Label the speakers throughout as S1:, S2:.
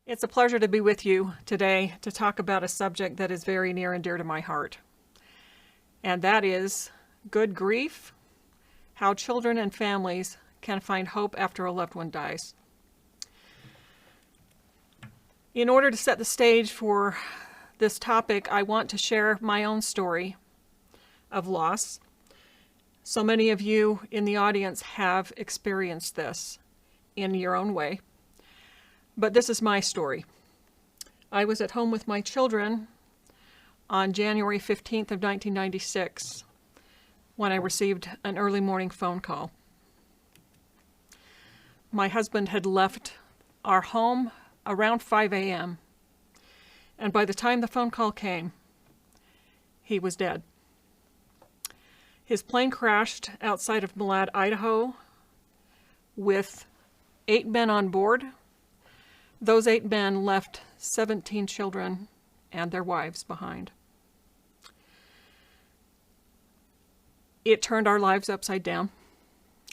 S1: It's a pleasure to be with you today to talk about a subject that is very near and dear to my heart. And that is good grief, how children and families can find hope after a loved one dies. In order to set the stage for this topic, I want to share my own story of loss. So many of you in the audience have experienced this in your own way. But this is my story. I was at home with my children on January 15th of 1996 when I received an early morning phone call. My husband had left our home around 5 a.m. and by the time the phone call came, he was dead. His plane crashed outside of Malad, Idaho, with 8 men on board. Those 8 men left 17 children and their wives behind. It turned our lives upside down,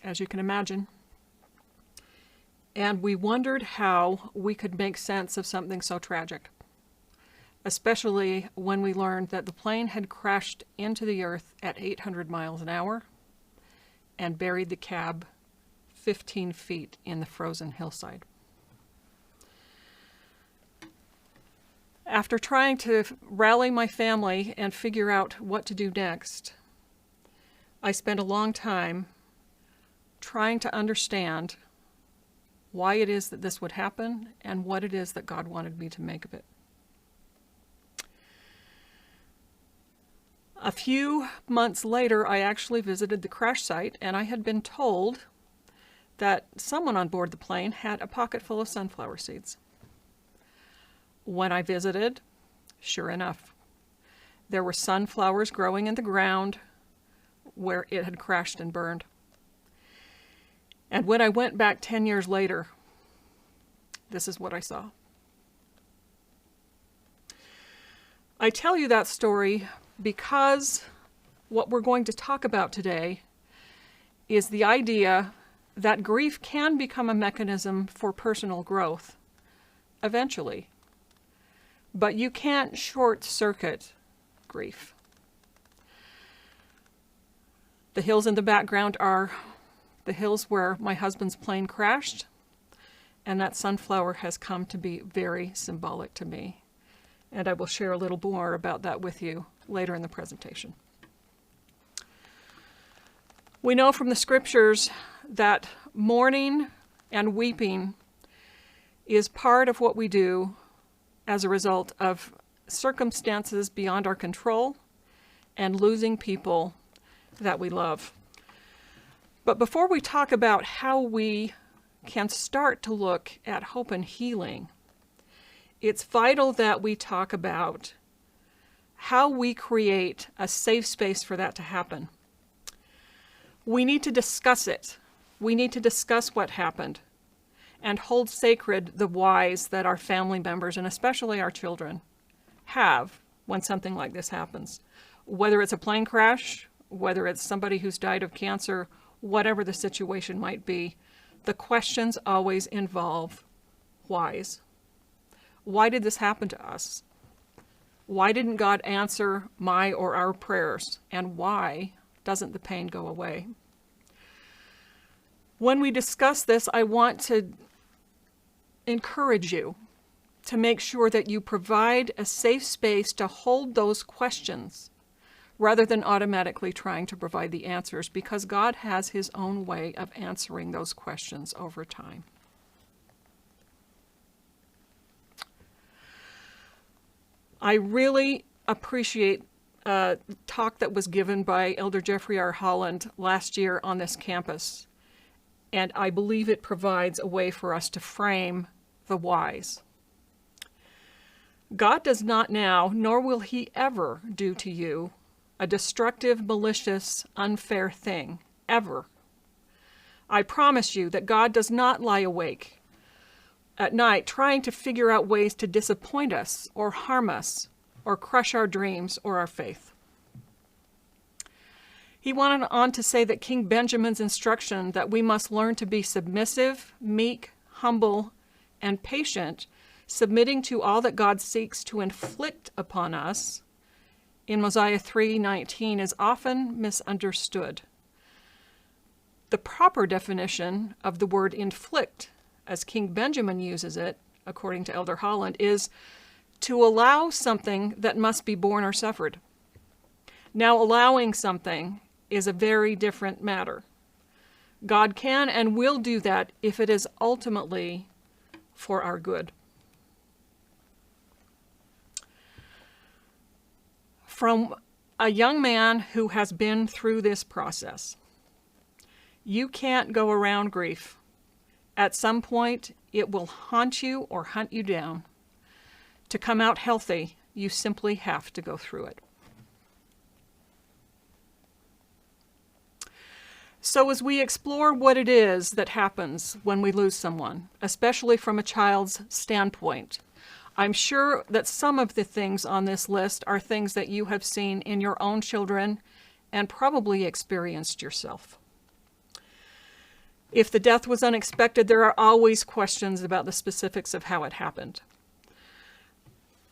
S1: as you can imagine. And we wondered how we could make sense of something so tragic, especially when we learned that the plane had crashed into the earth at 800 miles an hour and buried the cab 15 feet in the frozen hillside. After trying to rally my family and figure out what to do next, I spent a long time trying to understand why it is that this would happen and what it is that God wanted me to make of it. A few months later, I actually visited the crash site, and I had been told that someone on board the plane had a pocket full of sunflower seeds. When I visited, sure enough, there were sunflowers growing in the ground where it had crashed and burned. And when I went back 10 years later, this is what I saw. I tell you that story because what we're going to talk about today is the idea that grief can become a mechanism for personal growth, eventually. But you can't short-circuit grief. The hills in the background are the hills where my husband's plane crashed, and that sunflower has come to be very symbolic to me. And I will share a little more about that with you later in the presentation. We know from the scriptures that mourning and weeping is part of what we do as a result of circumstances beyond our control and losing people that we love. But before we talk about how we can start to look at hope and healing, it's vital that we talk about how we create a safe space for that to happen. We need to discuss it. We need to discuss what happened and hold sacred the whys that our family members, and especially our children, have when something like this happens. Whether it's a plane crash, whether it's somebody who's died of cancer, whatever the situation might be, the questions always involve whys. Why did this happen to us? Why didn't God answer my or our prayers? And why doesn't the pain go away? When we discuss this, I want to encourage you to make sure that you provide a safe space to hold those questions rather than automatically trying to provide the answers, because God has his own way of answering those questions over time. I really appreciate a talk that was given by Elder Jeffrey R. Holland last year on this campus, and I believe it provides a way for us to frame the whys. God does not now, nor will he ever do to you, a destructive, malicious, unfair thing, ever. I promise you that God does not lie awake at night trying to figure out ways to disappoint us or harm us or crush our dreams or our faith. He went on to say that King Benjamin's instruction that we must learn to be submissive, meek, humble, and patient submitting to all that God seeks to inflict upon us in Mosiah 3:19 is often misunderstood. The proper definition of the word inflict, as King Benjamin uses it, according to Elder Holland, is to allow something that must be borne or suffered. Now, allowing something is a very different matter. God can and will do that if it is ultimately for our good. From a young man who has been through this process, you can't go around grief. At some point, it will haunt you or hunt you down. To come out healthy, you simply have to go through it. So as we explore what it is that happens when we lose someone, especially from a child's standpoint, I'm sure that some of the things on this list are things that you have seen in your own children and probably experienced yourself. If the death was unexpected, there are always questions about the specifics of how it happened.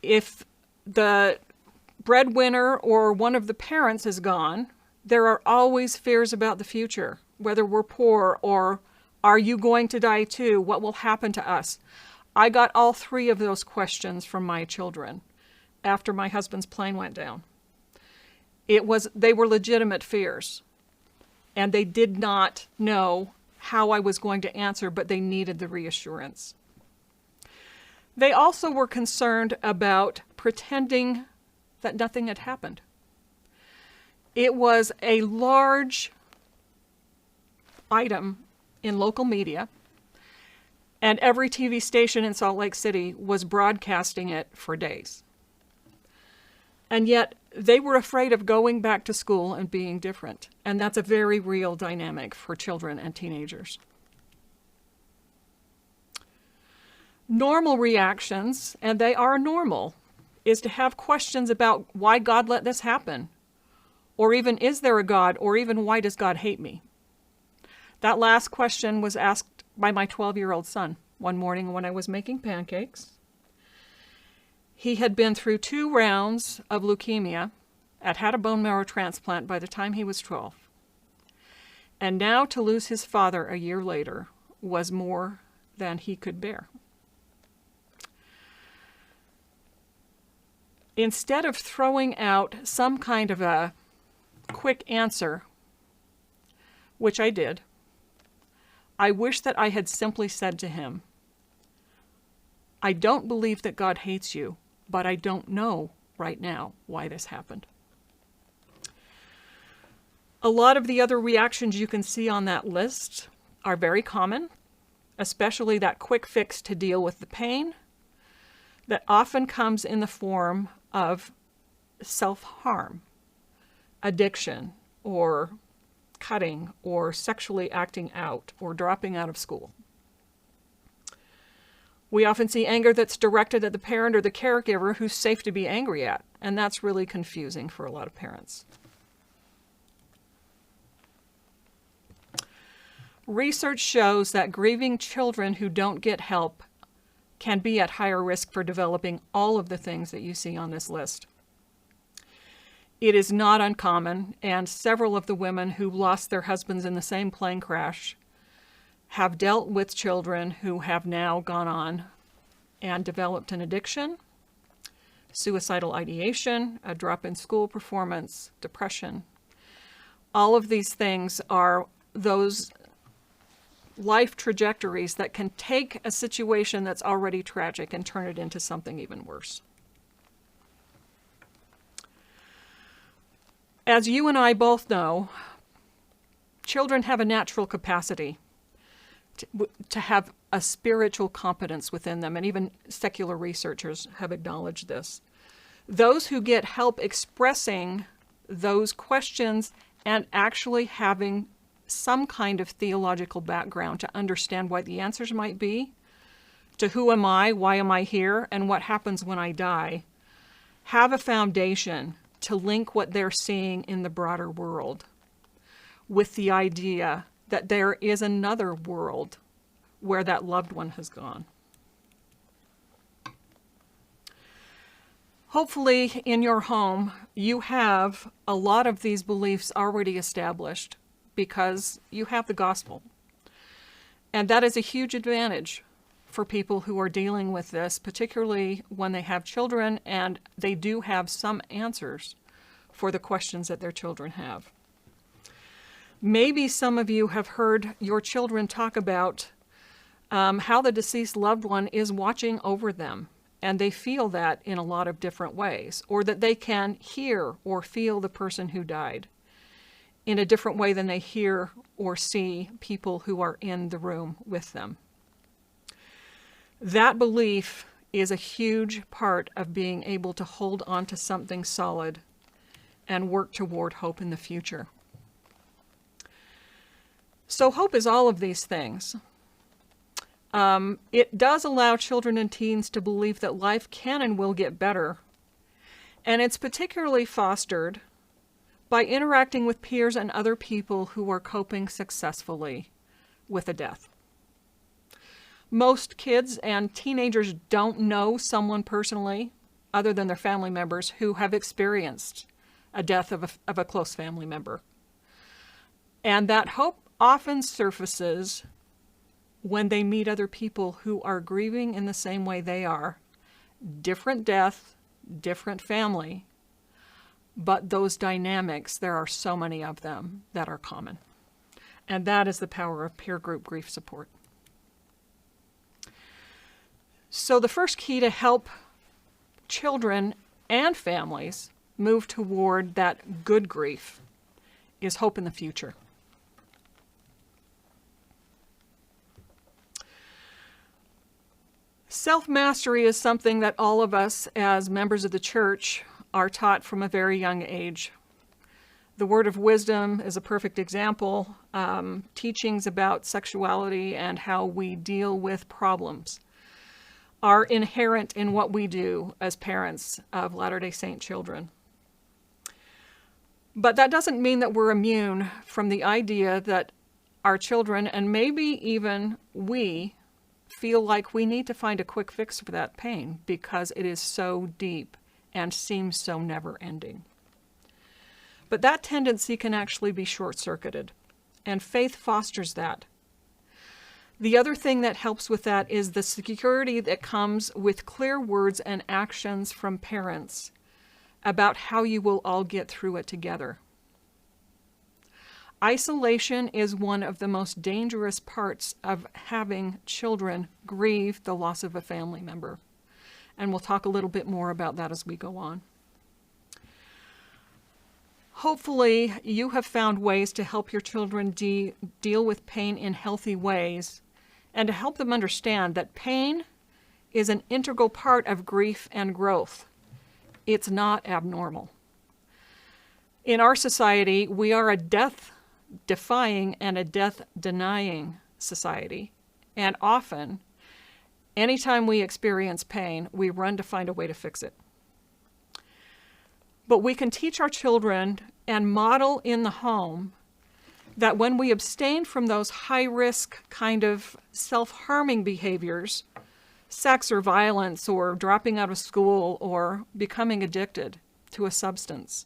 S1: If the breadwinner or one of the parents is gone, there are always fears about the future, whether we're poor or are you going to die too? What will happen to us? I got all three of those questions from my children after my husband's plane went down. They were legitimate fears, and they did not know how I was going to answer, but they needed the reassurance. They also were concerned about pretending that nothing had happened. It was a large item in local media, and every TV station in Salt Lake City was broadcasting it for days. And yet, they were afraid of going back to school and being different. And that's a very real dynamic for children and teenagers. Normal reactions, and they are normal, is to have questions about why God let this happen. Or even, is there a God? Or even, why does God hate me? That last question was asked by my 12-year-old son one morning when I was making pancakes. He had been through 2 rounds of leukemia and had a bone marrow transplant by the time he was 12. And now to lose his father a year later was more than he could bear. Instead of throwing out some kind of a quick answer, which I did, I wish that I had simply said to him, I don't believe that God hates you, but I don't know right now why this happened. A lot of the other reactions you can see on that list are very common, especially that quick fix to deal with the pain that often comes in the form of self-harm, addiction, or cutting, or sexually acting out, or dropping out of school. We often see anger that's directed at the parent or the caregiver who's safe to be angry at, and that's really confusing for a lot of parents. Research shows that grieving children who don't get help can be at higher risk for developing all of the things that you see on this list. It is not uncommon, and several of the women who lost their husbands in the same plane crash have dealt with children who have now gone on and developed an addiction, suicidal ideation, a drop in school performance, depression. All of these things are those life trajectories that can take a situation that's already tragic and turn it into something even worse. As you and I both know, children have a natural capacity to have a spiritual competence within them, and even secular researchers have acknowledged this. Those who get help expressing those questions and actually having some kind of theological background to understand what the answers might be, to who am I, why am I here, and what happens when I die, have a foundation to link what they're seeing in the broader world with the idea that there is another world where that loved one has gone. Hopefully in your home, you have a lot of these beliefs already established because you have the gospel. And that is a huge advantage for people who are dealing with this, particularly when they have children and they do have some answers for the questions that their children have. Maybe some of you have heard your children talk about how the deceased loved one is watching over them, and they feel that in a lot of different ways, or that they can hear or feel the person who died in a different way than they hear or see people who are in the room with them. That belief is a huge part of being able to hold on to something solid and work toward hope in the future. So hope is all of these things. It does allow children and teens to believe that life can and will get better. And it's particularly fostered by interacting with peers and other people who are coping successfully with a death. Most kids and teenagers don't know someone personally, other than their family members, who have experienced a death of a close family member. And that hope often surfaces when they meet other people who are grieving in the same way they are. Different death, different family, but those dynamics, there are so many of them that are common. And that is the power of peer group grief support. So the first key to help children and families move toward that good grief is hope in the future. Self-mastery is something that all of us as members of the church are taught from a very young age. The Word of Wisdom is a perfect example. Teachings about sexuality and how we deal with problems are inherent in what we do as parents of Latter-day Saint children. But that doesn't mean that we're immune from the idea that our children, and maybe even we, feel like we need to find a quick fix for that pain because it is so deep and seems so never-ending. But that tendency can actually be short-circuited, and faith fosters that. The other thing that helps with that is the security that comes with clear words and actions from parents about how you will all get through it together. Isolation is one of the most dangerous parts of having children grieve the loss of a family member. And we'll talk a little bit more about that as we go on. Hopefully, you have found ways to help your children deal with pain in healthy ways and to help them understand that pain is an integral part of grief and growth. It's not abnormal. In our society, we are a death-defying and a death-denying society. And often, anytime we experience pain, we run to find a way to fix it. But we can teach our children and model in the home that when we abstain from those high-risk kind of self-harming behaviors, sex or violence or dropping out of school or becoming addicted to a substance,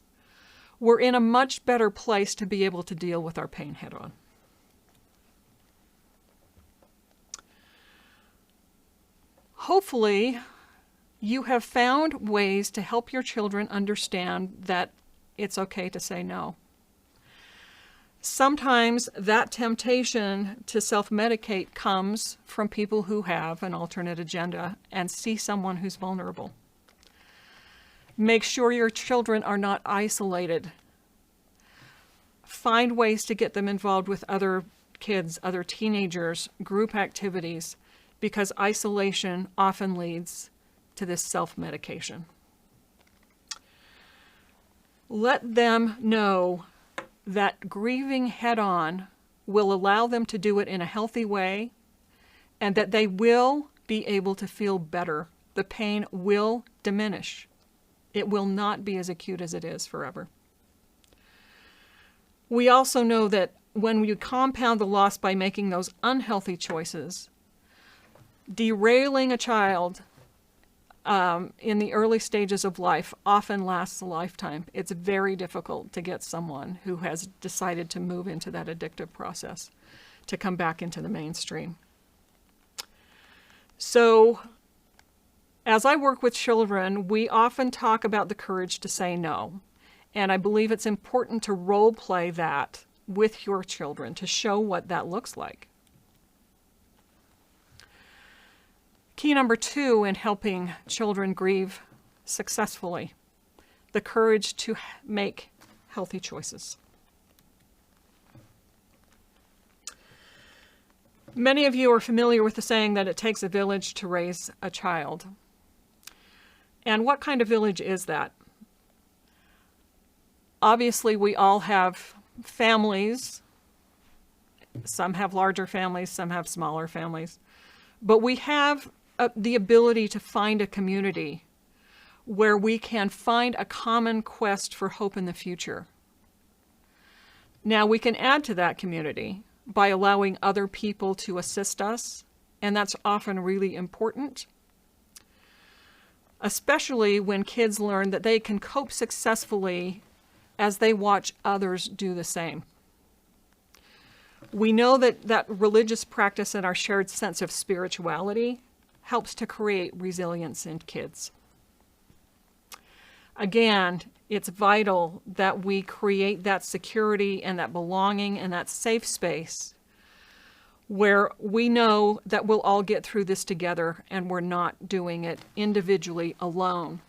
S1: we're in a much better place to be able to deal with our pain head-on. Hopefully, you have found ways to help your children understand that it's okay to say no. Sometimes that temptation to self-medicate comes from people who have an alternate agenda and see someone who's vulnerable. Make sure your children are not isolated. Find ways to get them involved with other kids, other teenagers, group activities, because isolation often leads to this self-medication. Let them know that grieving head-on will allow them to do it in a healthy way and that they will be able to feel better. The pain will diminish. It will not be as acute as it is forever. We also know that when you compound the loss by making those unhealthy choices, derailing a child in the early stages of life often lasts a lifetime. It's very difficult to get someone who has decided to move into that addictive process to come back into the mainstream. So, as I work with children, we often talk about the courage to say no. And I believe it's important to role play that with your children to show what that looks like. Key number 2 in helping children grieve successfully, the courage to make healthy choices. Many of you are familiar with the saying that it takes a village to raise a child. And what kind of village is that? Obviously, we all have families. Some have larger families, some have smaller families. But we have the ability to find a community where we can find a common quest for hope in the future. Now, we can add to that community by allowing other people to assist us, and that's often really important, especially when kids learn that they can cope successfully as they watch others do the same. We know that religious practice and our shared sense of spirituality helps to create resilience in kids. Again, it's vital that we create that security and that belonging and that safe space where we know that we'll all get through this together and we're not doing it individually alone.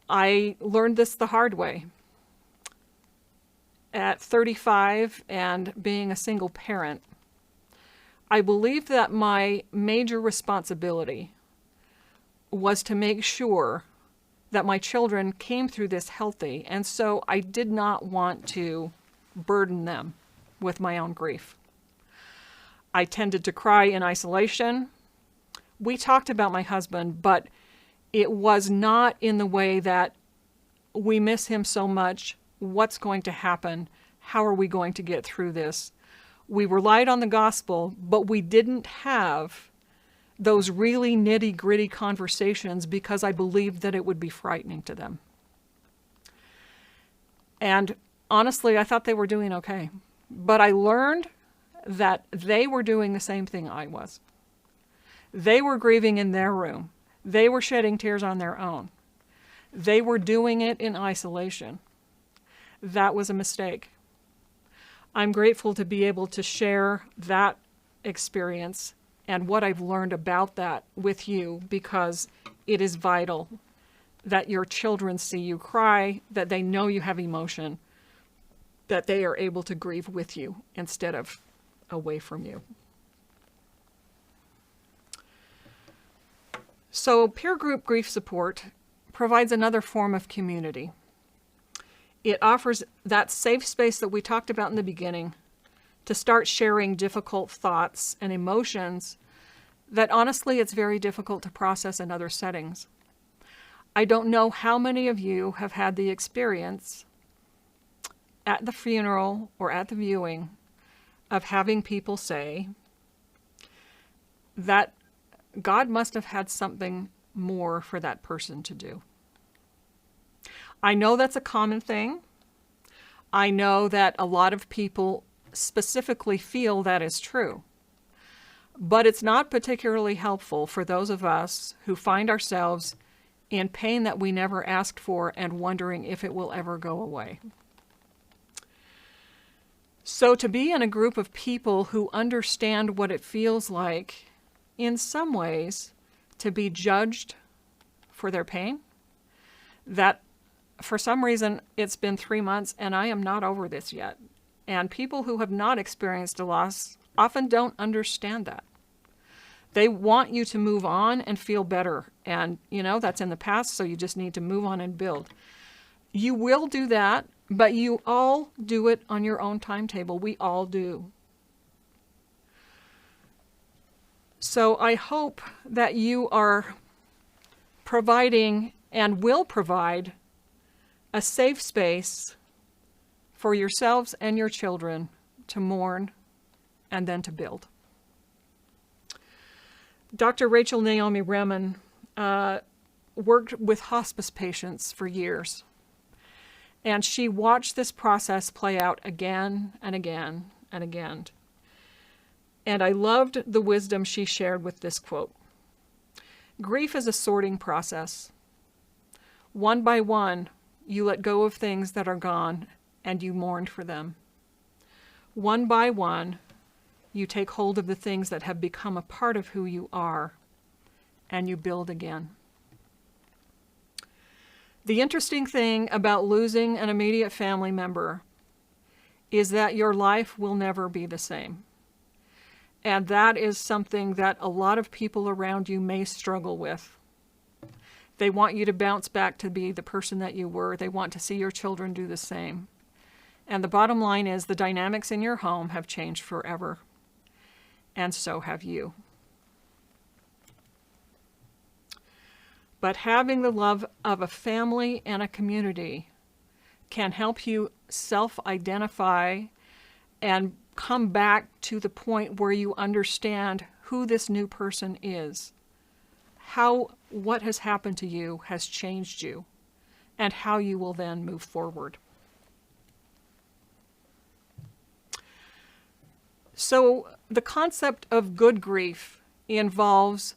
S1: I learned this the hard way. At 35 and being a single parent, I believed that my major responsibility was to make sure that my children came through this healthy, and so I did not want to burden them with my own grief. I tended to cry in isolation. We talked about my husband, but it was not in the way that we miss him so much. What's going to happen? How are we going to get through this? We relied on the gospel, but we didn't have those really nitty-gritty conversations because I believed that it would be frightening to them. And honestly, I thought they were doing okay. But I learned that they were doing the same thing I was. They were grieving in their room. They were shedding tears on their own. They were doing it in isolation. That was a mistake. I'm grateful to be able to share that experience and what I've learned about that with you, because it is vital that your children see you cry, that they know you have emotion, that they are able to grieve with you instead of away from you. So peer group grief support provides another form of community. It offers that safe space that we talked about in the beginning to start sharing difficult thoughts and emotions that honestly it's very difficult to process in other settings. I don't know how many of you have had the experience at the funeral or at the viewing of having people say that God must have had something more for that person to do. I know that's a common thing. I know that a lot of people specifically feel that is true. But it's not particularly helpful for those of us who find ourselves in pain that we never asked for and wondering if it will ever go away. So to be in a group of people who understand what it feels like, in some ways, to be judged for their pain, that for some reason it's been 3 months and I am not over this yet. And people who have not experienced a loss often don't understand that. They want you to move on and feel better. And, that's in the past, so you just need to move on and build. You will do that, but you all do it on your own timetable. We all do. So I hope that you are providing and will provide a safe space for yourselves and your children to mourn and then to build. Dr. Rachel Naomi Remen worked with hospice patients for years. And she watched this process play out again and again and again. And I loved the wisdom she shared with this quote. Grief is a sorting process. One by one, you let go of things that are gone and you mourn for them. One by one, you take hold of the things that have become a part of who you are and you build again. The interesting thing about losing an immediate family member is that your life will never be the same. And that is something that a lot of people around you may struggle with. They want you to bounce back to be the person that you were. They want to see your children do the same. And the bottom line is the dynamics in your home have changed forever. And so have you. But having the love of a family and a community can help you self-identify and come back to the point where you understand who this new person is, how what has happened to you has changed you, and how you will then move forward. So the concept of good grief involves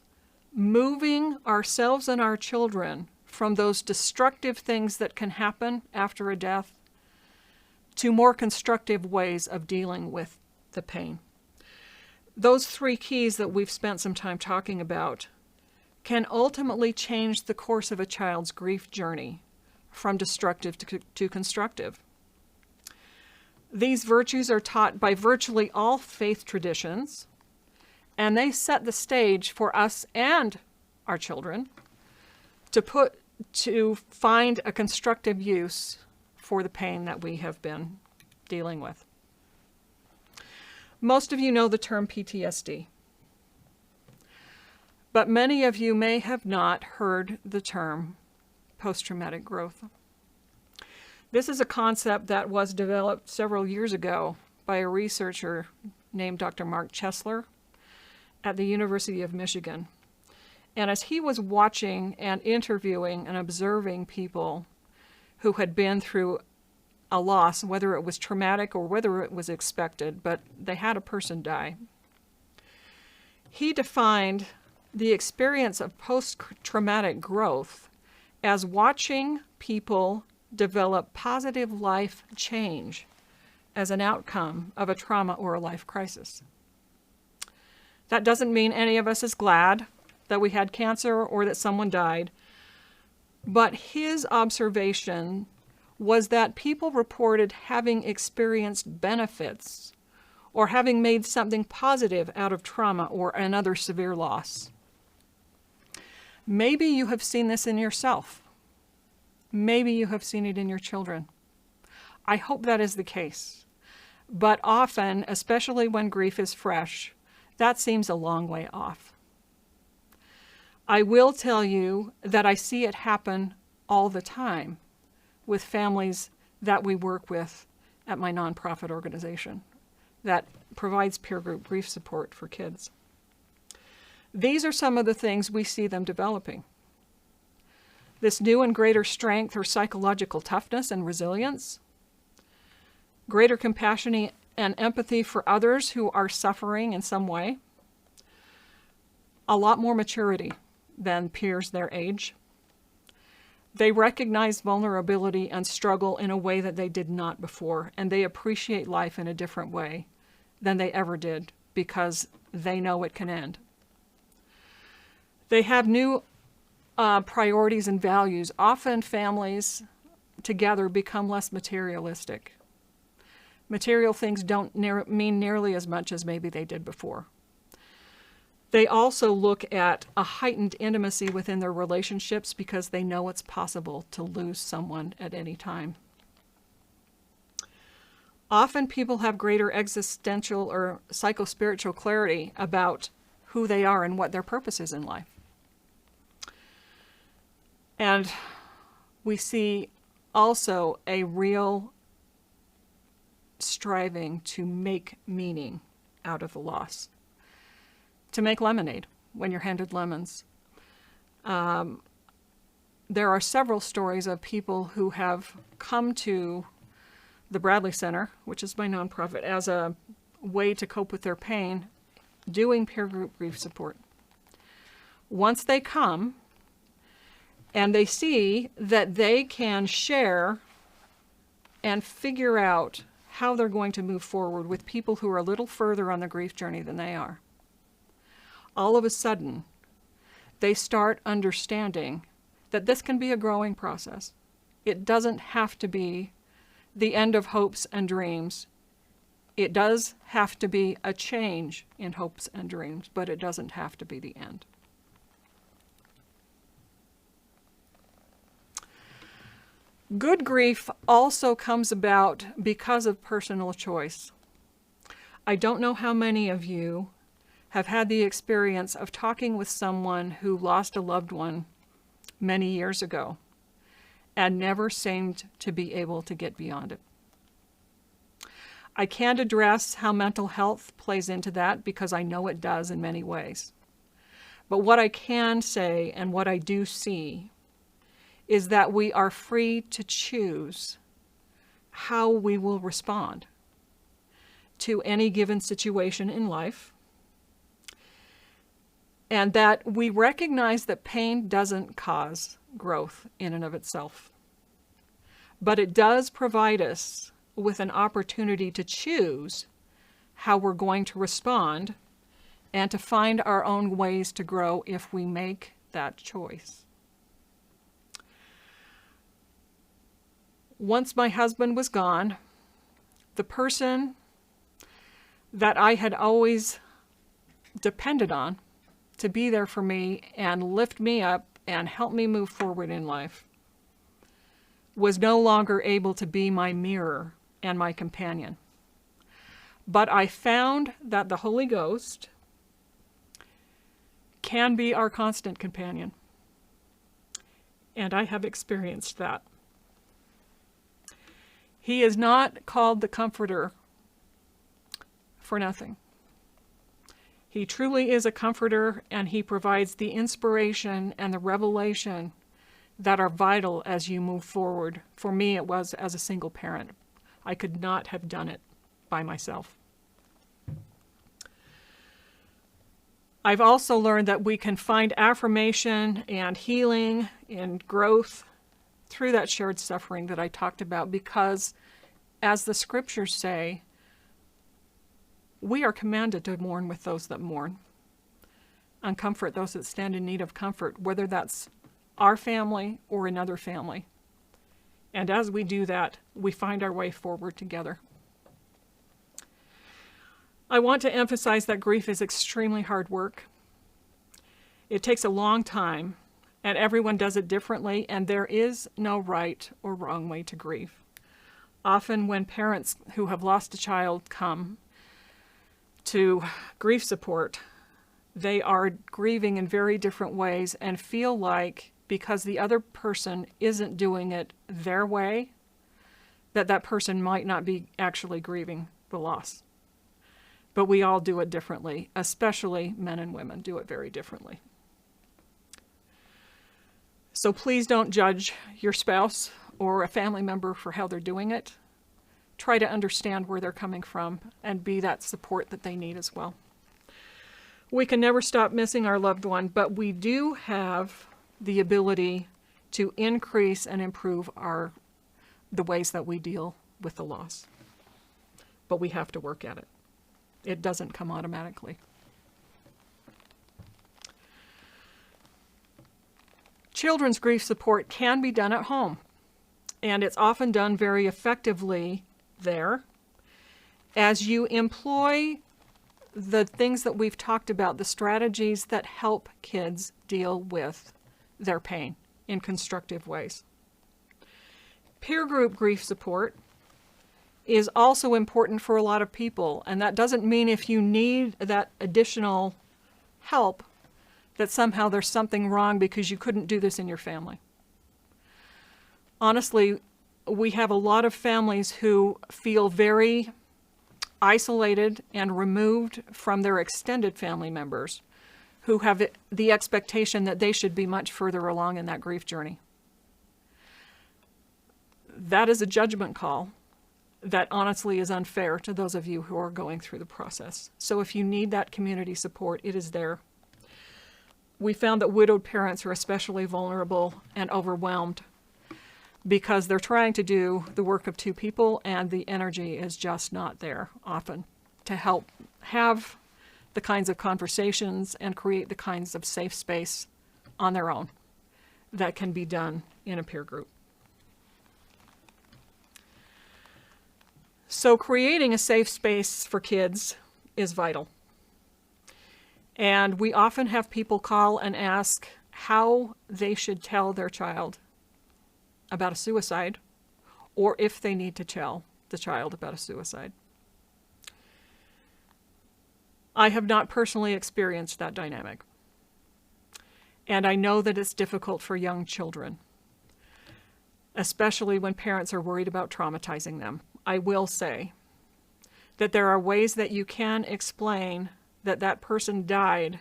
S1: moving ourselves and our children from those destructive things that can happen after a death to more constructive ways of dealing with the pain. Those three keys that we've spent some time talking about can ultimately change the course of a child's grief journey from destructive to constructive. These virtues are taught by virtually all faith traditions, and they set the stage for us and our children to find a constructive use for the pain that we have been dealing with. Most of you know the term PTSD, but many of you may have not heard the term post-traumatic growth. This is a concept that was developed several years ago by a researcher named Dr. Mark Chesler at the University of Michigan. And as he was watching and interviewing and observing people who had been through a loss, whether it was traumatic or whether it was expected, but they had a person die, he defined the experience of post-traumatic growth as watching people develop positive life change as an outcome of a trauma or a life crisis. That doesn't mean any of us is glad that we had cancer or that someone died, but his observation was that people reported having experienced benefits or having made something positive out of trauma or another severe loss. Maybe you have seen this in yourself. Maybe you have seen it in your children. I hope that is the case. But often, especially when grief is fresh, that seems a long way off. I will tell you that I see it happen all the time with families that we work with at my nonprofit organization that provides peer group grief support for kids. These are some of the things we see them developing. This new and greater strength or psychological toughness and resilience, greater compassion and empathy for others who are suffering in some way, a lot more maturity than peers their age. They recognize vulnerability and struggle in a way that they did not before, and they appreciate life in a different way than they ever did because they know it can end. They have new priorities and values. Often families together become less materialistic. Material things don't mean nearly as much as maybe they did before. They also look at a heightened intimacy within their relationships because they know it's possible to lose someone at any time. Often people have greater existential or psychospiritual clarity about who they are and what their purpose is in life. And we see also a real striving to make meaning out of the loss, to make lemonade when you're handed lemons. There are several stories of people who have come to the Bradley Center, which is my nonprofit, as a way to cope with their pain, doing peer group grief support. Once they come and they see that they can share and figure out how they're going to move forward with people who are a little further on the grief journey than they are, all of a sudden, they start understanding that this can be a growing process. It doesn't have to be the end of hopes and dreams. It does have to be a change in hopes and dreams, but it doesn't have to be the end. Good grief also comes about because of personal choice. I don't know how many of you have had the experience of talking with someone who lost a loved one many years ago and never seemed to be able to get beyond it. I can't address how mental health plays into that because I know it does in many ways. But what I can say and what I do see is that we are free to choose how we will respond to any given situation in life, and that we recognize that pain doesn't cause growth in and of itself. But it does provide us with an opportunity to choose how we're going to respond and to find our own ways to grow if we make that choice. Once my husband was gone, the person that I had always depended on to be there for me and lift me up and help me move forward in life was no longer able to be my mirror and my companion. But I found that the Holy Ghost can be our constant companion. And I have experienced that. He is not called the Comforter for nothing. He truly is a comforter, and he provides the inspiration and the revelation that are vital as you move forward. For me, it was as a single parent. I could not have done it by myself. I've also learned that we can find affirmation and healing and growth through that shared suffering that I talked about, because, as the scriptures say, we are commanded to mourn with those that mourn and comfort those that stand in need of comfort, whether that's our family or another family. And as we do that, we find our way forward together. I want to emphasize that grief is extremely hard work. It takes a long time, and everyone does it differently, and there is no right or wrong way to grieve. Often when parents who have lost a child come to grief support, they are grieving in very different ways and feel like because the other person isn't doing it their way, that person might not be actually grieving the loss. But we all do it differently, especially men and women do it very differently. So please don't judge your spouse or a family member for how they're doing it. Try to understand where they're coming from and be that support that they need as well. We can never stop missing our loved one, but we do have the ability to increase and improve the ways that we deal with the loss. But we have to work at it. It doesn't come automatically. Children's grief support can be done at home, and it's often done very effectively there as you employ the things that we've talked about, the strategies that help kids deal with their pain in constructive ways. Peer group grief support is also important for a lot of people, and that doesn't mean if you need that additional help that somehow there's something wrong because you couldn't do this in your family. Honestly, we have a lot of families who feel very isolated and removed from their extended family members who have the expectation that they should be much further along in that grief journey. That is a judgment call that honestly is unfair to those of you who are going through the process. So if you need that community support, it is there. We found that widowed parents are especially vulnerable and overwhelmed because they're trying to do the work of two people and the energy is just not there often to help have the kinds of conversations and create the kinds of safe space on their own that can be done in a peer group. So creating a safe space for kids is vital. And we often have people call and ask how they should tell their child about a suicide, or if they need to tell the child about a suicide. I have not personally experienced that dynamic. And I know that it's difficult for young children, especially when parents are worried about traumatizing them. I will say that there are ways that you can explain that that person died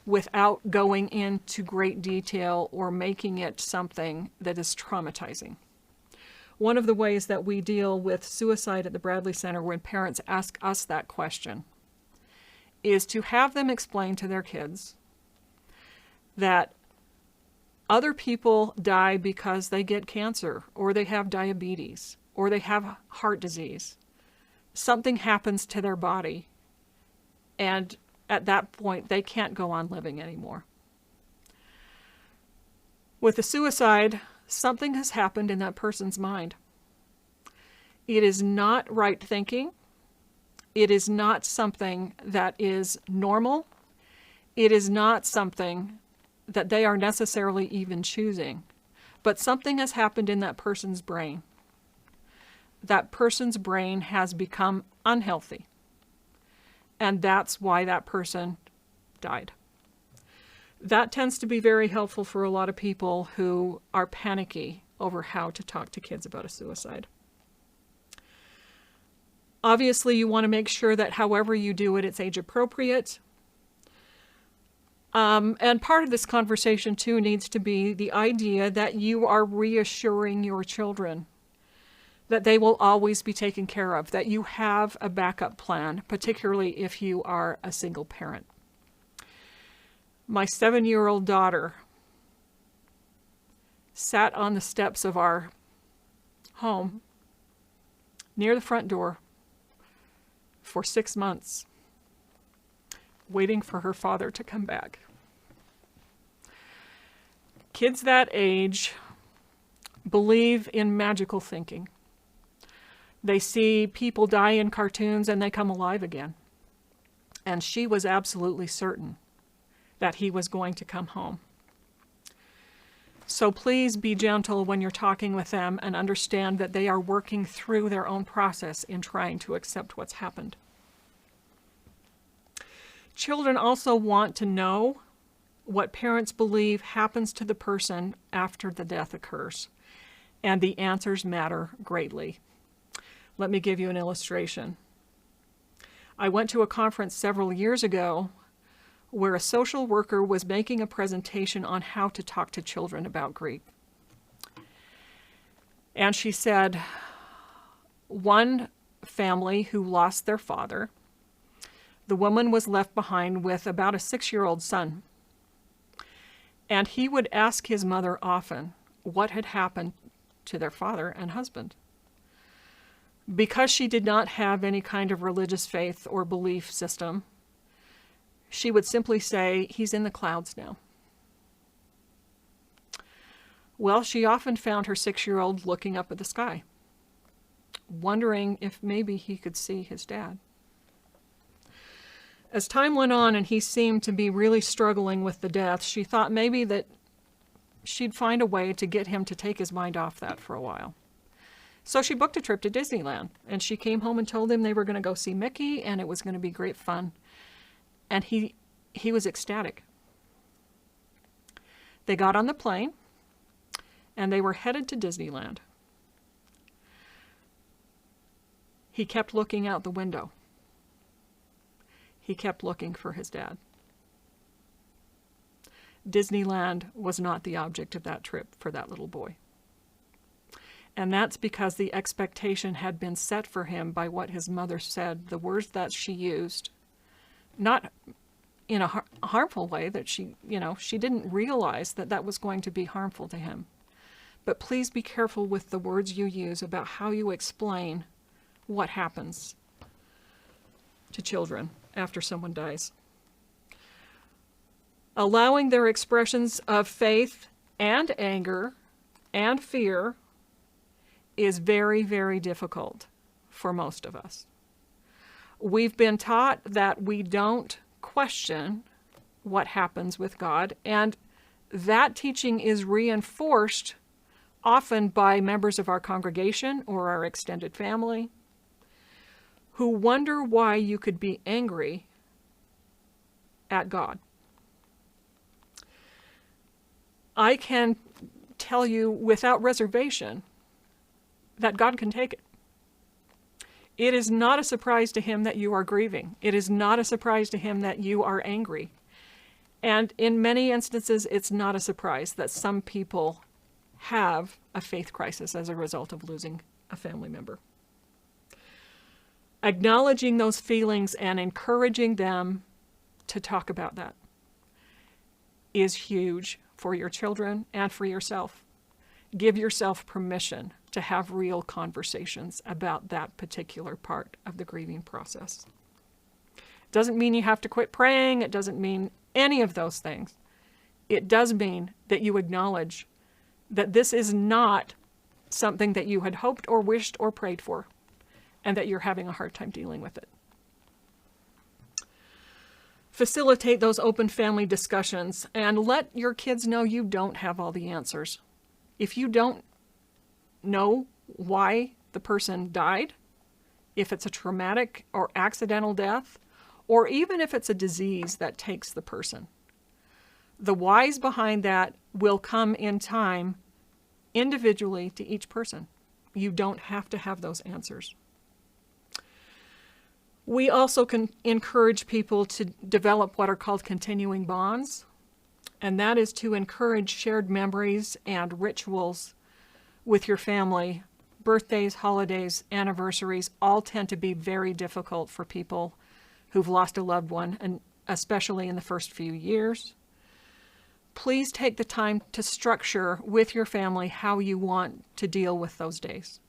S1: without going into great detail or making it something that is traumatizing. One of the ways that we deal with suicide at the Bradley Center when parents ask us that question is to have them explain to their kids that other people die because they get cancer or they have diabetes or they have heart disease. Something happens to their body, and at that point, they can't go on living anymore. With a suicide, something has happened in that person's mind. It is not right thinking. It is not something that is normal. It is not something that they are necessarily even choosing. But something has happened in that person's brain. That person's brain has become unhealthy. And that's why that person died. That tends to be very helpful for a lot of people who are panicky over how to talk to kids about a suicide. Obviously, you want to make sure that however you do it, it's age appropriate. And part of this conversation, too, needs to be the idea that you are reassuring your children that they will always be taken care of, that you have a backup plan, particularly if you are a single parent. My 7-year-old daughter sat on the steps of our home near the front door for 6 months, waiting for her father to come back. Kids that age believe in magical thinking. They see people die in cartoons and they come alive again. And she was absolutely certain that he was going to come home. So please be gentle when you're talking with them and understand that they are working through their own process in trying to accept what's happened. Children also want to know what parents believe happens to the person after the death occurs. And the answers matter greatly. Let me give you an illustration. I went to a conference several years ago where a social worker was making a presentation on how to talk to children about grief. And she said, one family who lost their father, the woman was left behind with about a 6-year-old son. And he would ask his mother often what had happened to their father and husband. Because she did not have any kind of religious faith or belief system, she would simply say, "He's in the clouds now." Well, she often found her 6-year-old looking up at the sky, wondering if maybe he could see his dad. As time went on and he seemed to be really struggling with the death, she thought maybe that she'd find a way to get him to take his mind off that for a while. So she booked a trip to Disneyland, and she came home and told him they were going to go see Mickey, and it was going to be great fun. And he was ecstatic. They got on the plane, and they were headed to Disneyland. He kept looking out the window. He kept looking for his dad. Disneyland was not the object of that trip for that little boy. And that's because the expectation had been set for him by what his mother said, the words that she used, not in a harmful way, that she didn't realize that that was going to be harmful to him. But please be careful with the words you use about how you explain what happens to children after someone dies. Allowing their expressions of faith and anger and fear is very, very difficult for most of us. We've been taught that we don't question what happens with God, and that teaching is reinforced often by members of our congregation or our extended family who wonder why you could be angry at God. I can tell you without reservation that God can take it. It is not a surprise to him that you are grieving. It is not a surprise to him that you are angry. And in many instances, it's not a surprise that some people have a faith crisis as a result of losing a family member. Acknowledging those feelings and encouraging them to talk about that is huge for your children and for yourself. Give yourself permission to have real conversations about that particular part of the grieving process. It doesn't mean you have to quit praying. It doesn't mean any of those things. It does mean that you acknowledge that this is not something that you had hoped or wished or prayed for, and that you're having a hard time dealing with it. Facilitate those open family discussions and let your kids know you don't have all the answers. If you don't know why the person died, if it's a traumatic or accidental death, or even if it's a disease that takes the person, the whys behind that will come in time individually to each person. You don't have to have those answers. We also can encourage people to develop what are called continuing bonds, and that is to encourage shared memories and rituals with your family. Birthdays, holidays, anniversaries all tend to be very difficult for people who've lost a loved one, and especially in the first few years. Please take the time to structure with your family how you want to deal with those days.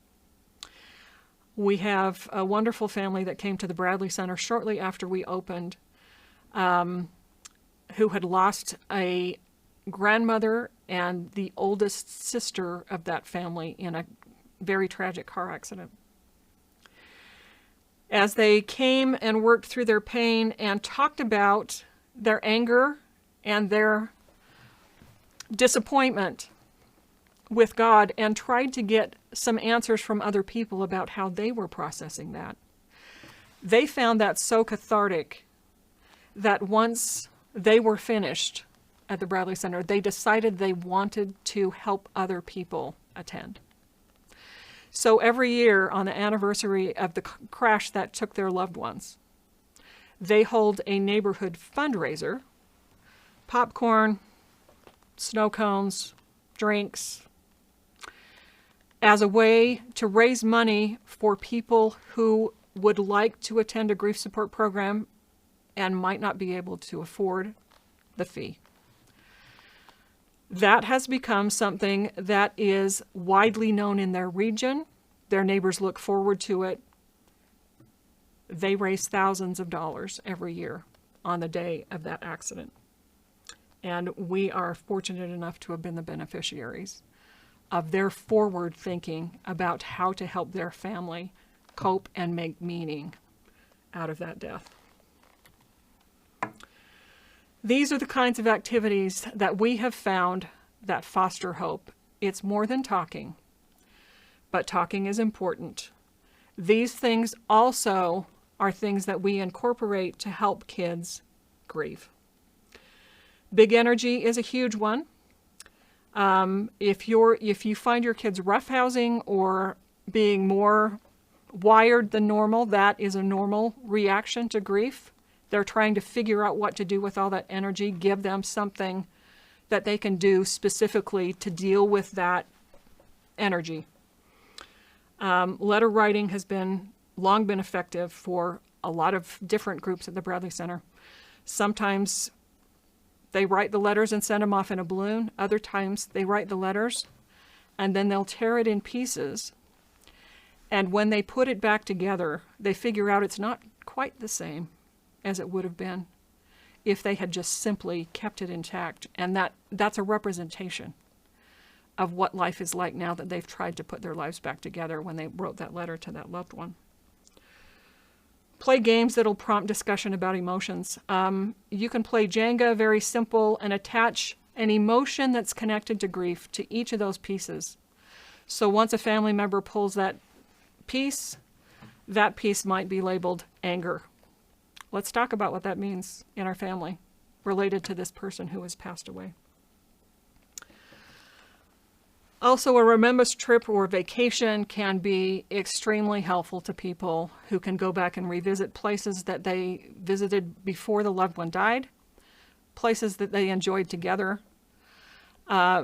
S1: We have a wonderful family that came to the Bradley Center shortly after we opened, who had lost a grandmother and the oldest sister of that family in a very tragic car accident. As they came and worked through their pain and talked about their anger and their disappointment with God and tried to get some answers from other people about how they were processing that, they found that so cathartic that once they were finished at the Bradley Center, they decided they wanted to help other people attend. So every year on the anniversary of the crash that took their loved ones, they hold a neighborhood fundraiser, popcorn, snow cones, drinks, as a way to raise money for people who would like to attend a grief support program and might not be able to afford the fee. That has become something that is widely known in their region. Their neighbors look forward to it. They raise thousands of dollars every year on the day of that accident. And we are fortunate enough to have been the beneficiaries of their forward thinking about how to help their family cope and make meaning out of that death. These are the kinds of activities that we have found that foster hope. It's more than talking, but talking is important. These things also are things that we incorporate to help kids grieve. Big energy is a huge one. If you find your kids roughhousing or being more wired than normal, that is a normal reaction to grief. They're trying to figure out what to do with all that energy. Give them something that they can do specifically to deal with that energy. Letter writing has long been effective for a lot of different groups at the Bradley Center. Sometimes they write the letters and send them off in a balloon. Other times they write the letters and then they'll tear it in pieces. And when they put it back together, they figure out it's not quite the same as it would have been if they had just simply kept it intact. And that's a representation of what life is like now that they've tried to put their lives back together when they wrote that letter to that loved one. Play games that'll prompt discussion about emotions. You can play Jenga, very simple, and attach an emotion that's connected to grief to each of those pieces. So once a family member pulls that piece might be labeled anger. Let's talk about what that means in our family related to this person who has passed away. Also, a remembrance trip or vacation can be extremely helpful to people who can go back and revisit places that they visited before the loved one died, places that they enjoyed together,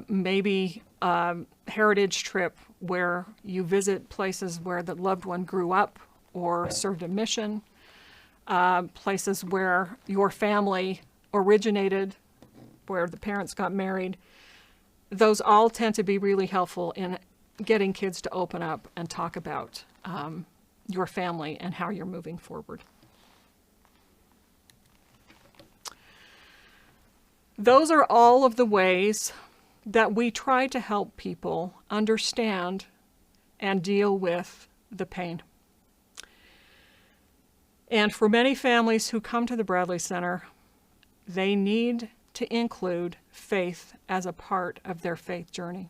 S1: maybe a heritage trip where you visit places where the loved one grew up or served a mission, places where your family originated, where the parents got married. Those all tend to be really helpful in getting kids to open up and talk about your family and how you're moving forward. Those are all of the ways that we try to help people understand and deal with the pain. And for many families who come to the Bradley Center, they need to include faith as a part of their faith journey.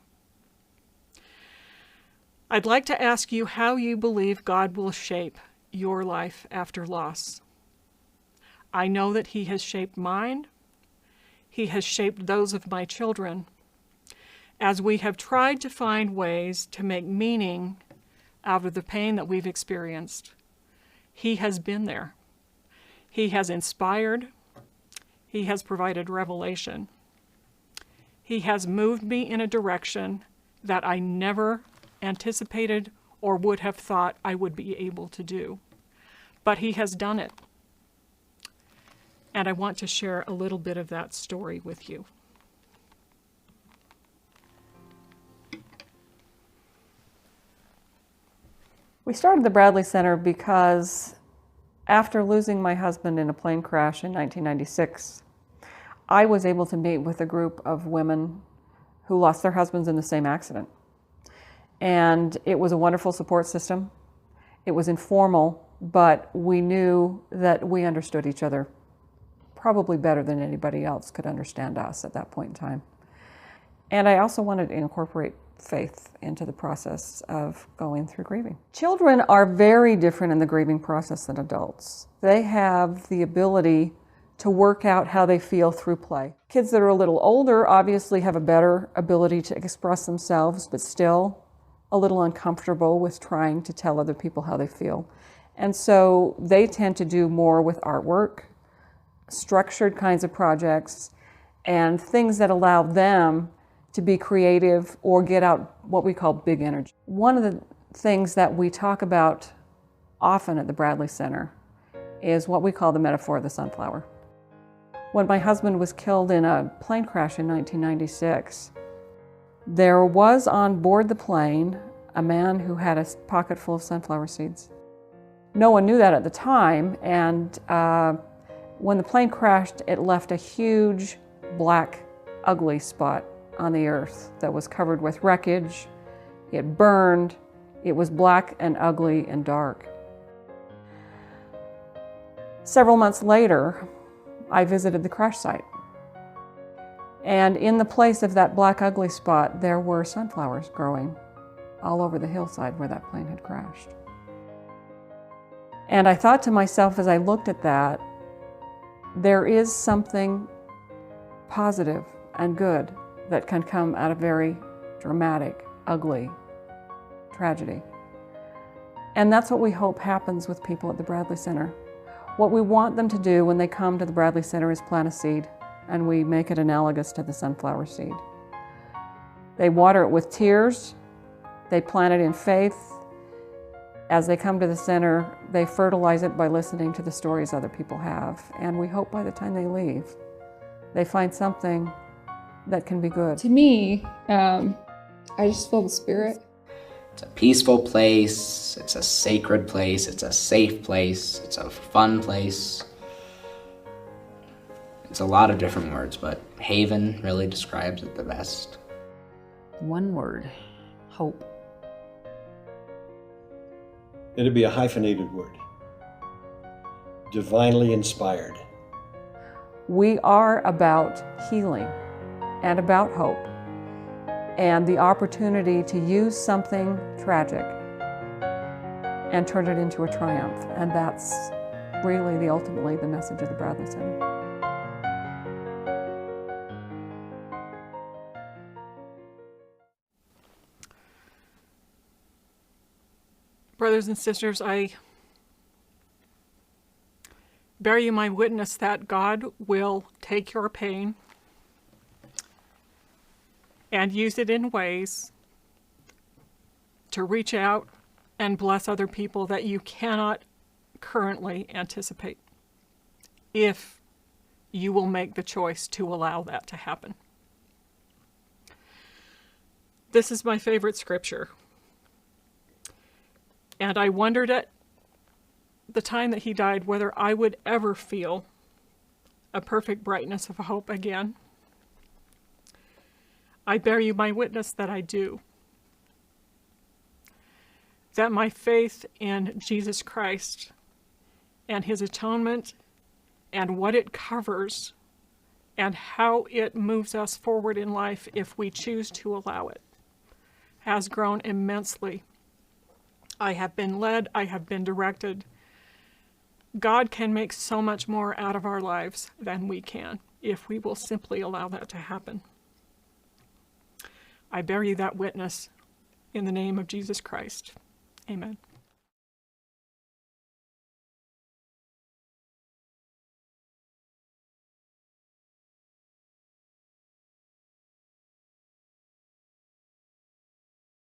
S1: I'd like to ask you how you believe God will shape your life after loss. I know that He has shaped mine. He has shaped those of my children as we have tried to find ways to make meaning out of the pain that we've experienced. He has been there. He has inspired. He has provided revelation. He has moved me in a direction that I never anticipated or would have thought I would be able to do. But He has done it. And I want to share a little bit of that story with you.
S2: We started the Bradley Center because after losing my husband in a plane crash in 1996, I was able to meet with a group of women who lost their husbands in the same accident. And it was a wonderful support system. It was informal, but we knew that we understood each other probably better than anybody else could understand us at that point in time. And I also wanted to incorporate faith into the process of going through grieving. Children are very different in the grieving process than adults. They have the ability to work out how they feel through play. Kids that are a little older obviously have a better ability to express themselves, but still a little uncomfortable with trying to tell other people how they feel. And so they tend to do more with artwork, structured kinds of projects, and things that allow them to be creative or get out what we call big energy. One of the things that we talk about often at the Bradley Center is what we call the metaphor of the sunflower. When my husband was killed in a plane crash in 1996, there was on board the plane a man who had a pocket full of sunflower seeds. No one knew that at the time, and when the plane crashed, it left a huge, black, ugly spot on the earth that was covered with wreckage. It burned. It was black and ugly and dark. Several months later, I visited the crash site. And in the place of that black, ugly spot, there were sunflowers growing all over the hillside where that plane had crashed. And I thought to myself as I looked at that, there is something positive and good that can come out of very dramatic, ugly tragedy. And that's what we hope happens with people at the Bradley Center. What we want them to do when they come to the Bradley Center is plant a seed and we make it analogous to the sunflower seed. They water it with tears. They plant it in faith. As they come to the center, they fertilize it by listening to the stories other people have. And we hope by the time they leave, they find something that can be good.
S3: To me, I just feel the spirit.
S4: It's a peaceful place, it's a sacred place, it's a safe place, it's a fun place. It's a lot of different words, but Haven really describes it the best.
S5: One word, hope.
S6: It'd be a hyphenated word. Divinely inspired.
S2: We are about healing and about hope and the opportunity to use something tragic and turn it into a triumph. And that's really ultimately the message of the Bradley Center.
S1: Brothers and sisters, I bear you my witness that God will take your pain and use it in ways to reach out and bless other people that you cannot currently anticipate, if you will make the choice to allow that to happen. This is my favorite scripture. And I wondered at the time that he died whether I would ever feel a perfect brightness of hope again. I bear you my witness that I do. That my faith in Jesus Christ and his atonement and what it covers and how it moves us forward in life if we choose to allow it has grown immensely. I have been led, I have been directed. God can make so much more out of our lives than we can if we will simply allow that to happen. I bear you that witness in the name of Jesus Christ. Amen.